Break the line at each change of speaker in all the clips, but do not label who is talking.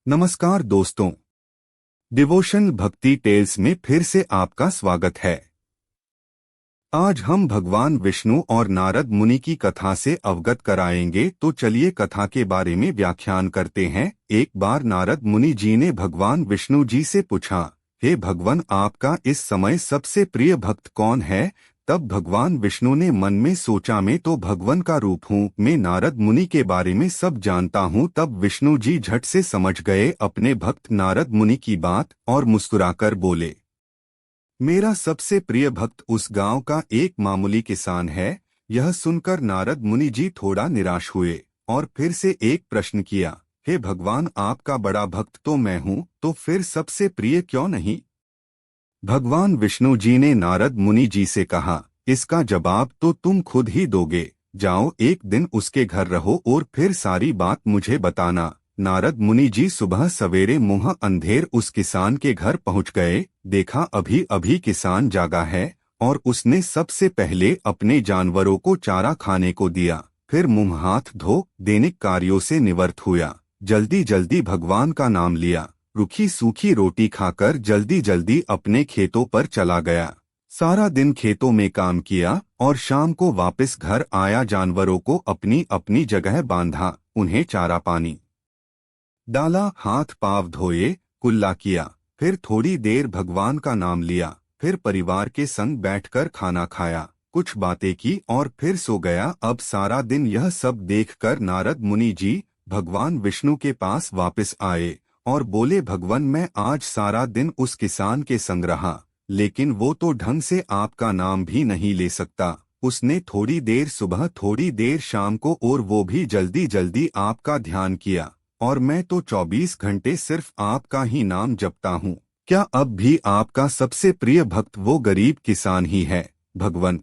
नमस्कार दोस्तों, डिवोशन भक्ति टेल्स में फिर से आपका स्वागत है। आज हम भगवान विष्णु और नारद मुनि की कथा से अवगत कराएंगे। तो चलिए कथा के बारे में व्याख्यान करते हैं। एक बार नारद मुनि जी ने भगवान विष्णु जी से पूछा, हे भगवान, आपका इस समय सबसे प्रिय भक्त कौन है? तब भगवान विष्णु ने मन में सोचा, मैं तो भगवान का रूप हूँ, मैं नारद मुनि के बारे में सब जानता हूँ। तब विष्णु जी झट से समझ गए अपने भक्त नारद मुनि की बात और मुस्कुराकर बोले, मेरा सबसे प्रिय भक्त उस गांव का एक मामूली किसान है। यह सुनकर नारद मुनि जी थोड़ा निराश हुए और फिर से एक प्रश्न किया, हे भगवान, आपका बड़ा भक्त तो मैं हूँ, तो फिर सबसे प्रिय क्यों नहीं? भगवान विष्णु जी ने नारद मुनि जी से कहा, इसका जवाब तो तुम खुद ही दोगे। जाओ, एक दिन उसके घर रहो और फिर सारी बात मुझे बताना। नारद मुनि जी सुबह सवेरे मुंह अंधेर उस किसान के घर पहुंच गए। देखा अभी अभी किसान जागा है और उसने सबसे पहले अपने जानवरों को चारा खाने को दिया। फिर मुंह हाथ धो दैनिक कार्यों से निवृत्त हुआ। जल्दी जल्दी भगवान का नाम लिया। रूखी सूखी रोटी खाकर जल्दी जल्दी अपने खेतों पर चला गया। सारा दिन खेतों में काम किया और शाम को वापस घर आया। जानवरों को अपनी अपनी जगह बांधा, उन्हें चारा पानी डाला, हाथ पांव धोए, कुल्ला किया। फिर थोड़ी देर भगवान का नाम लिया। फिर परिवार के संग बैठकर खाना खाया, कुछ बातें की और फिर सो गया। अब सारा दिन यह सब देखकर नारद मुनि जी भगवान विष्णु के पास वापस आए और बोले, भगवान, मैं आज सारा दिन उस किसान के संग रहा, लेकिन वो तो ढंग से आपका नाम भी नहीं ले सकता। उसने थोड़ी देर सुबह थोड़ी देर शाम को, और वो भी जल्दी जल्दी आपका ध्यान किया, और मैं तो 24 घंटे सिर्फ आपका ही नाम जपता हूँ। क्या अब भी आपका सबसे प्रिय भक्त वो गरीब किसान ही है? भगवान,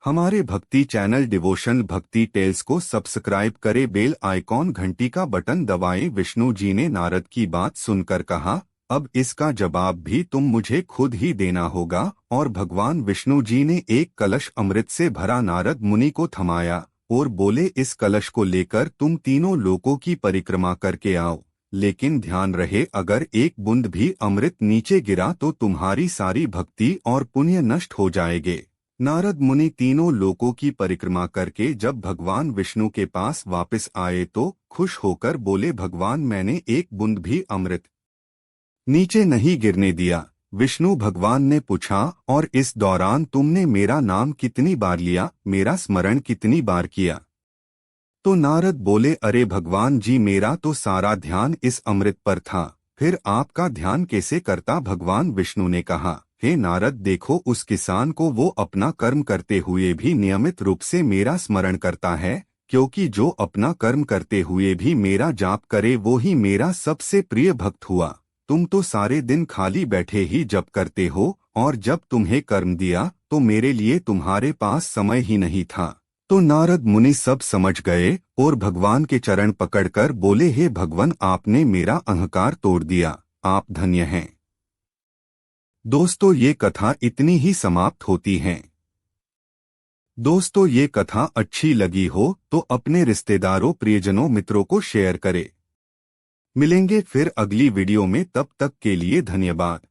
हमारे भक्ति चैनल डिवोशन भक्ति टेल्स को सब्सक्राइब करें, बेल आइकॉन घंटी का बटन दबाएं। विष्णु जी ने नारद की बात सुनकर कहा, अब इसका जवाब भी तुम मुझे खुद ही देना होगा। और भगवान विष्णु जी ने एक कलश अमृत से भरा नारद मुनि को थमाया और बोले, इस कलश को लेकर तुम तीनों लोकों की परिक्रमा करके आओ, लेकिन ध्यान रहे, अगर एक बूंद भी अमृत नीचे गिरा तो तुम्हारी सारी भक्ति और पुण्य नष्ट हो जाएंगे। नारद मुनि तीनों लोकों की परिक्रमा करके जब भगवान विष्णु के पास वापस आए तो खुश होकर बोले, भगवान, मैंने एक बूंद भी अमृत नीचे नहीं गिरने दिया। विष्णु भगवान ने पूछा, और इस दौरान तुमने मेरा नाम कितनी बार लिया, मेरा स्मरण कितनी बार किया? तो नारद बोले, अरे भगवान जी, मेरा तो सारा ध्यान इस अमृत पर था, फिर आपका ध्यान कैसे करता? भगवान विष्णु ने कहा, हे नारद, देखो, उस किसान को वो अपना कर्म करते हुए भी नियमित रूप से मेरा स्मरण करता है, क्योंकि जो अपना कर्म करते हुए भी मेरा जाप करे वो ही मेरा सबसे प्रिय भक्त हुआ। तुम तो सारे दिन खाली बैठे ही जप करते हो, और जब तुम्हें कर्म दिया तो मेरे लिए तुम्हारे पास समय ही नहीं था। तो नारद मुनि सब समझ गए और भगवान के चरण पकड़कर बोले, हे भगवान, आपने मेरा अहंकार तोड़ दिया, आप धन्य हैं। दोस्तों, ये कथा इतनी ही समाप्त होती है। दोस्तों, ये कथा अच्छी लगी हो तो अपने रिश्तेदारों, प्रियजनों, मित्रों को शेयर करें। मिलेंगे फिर अगली वीडियो में, तब तक के लिए धन्यवाद।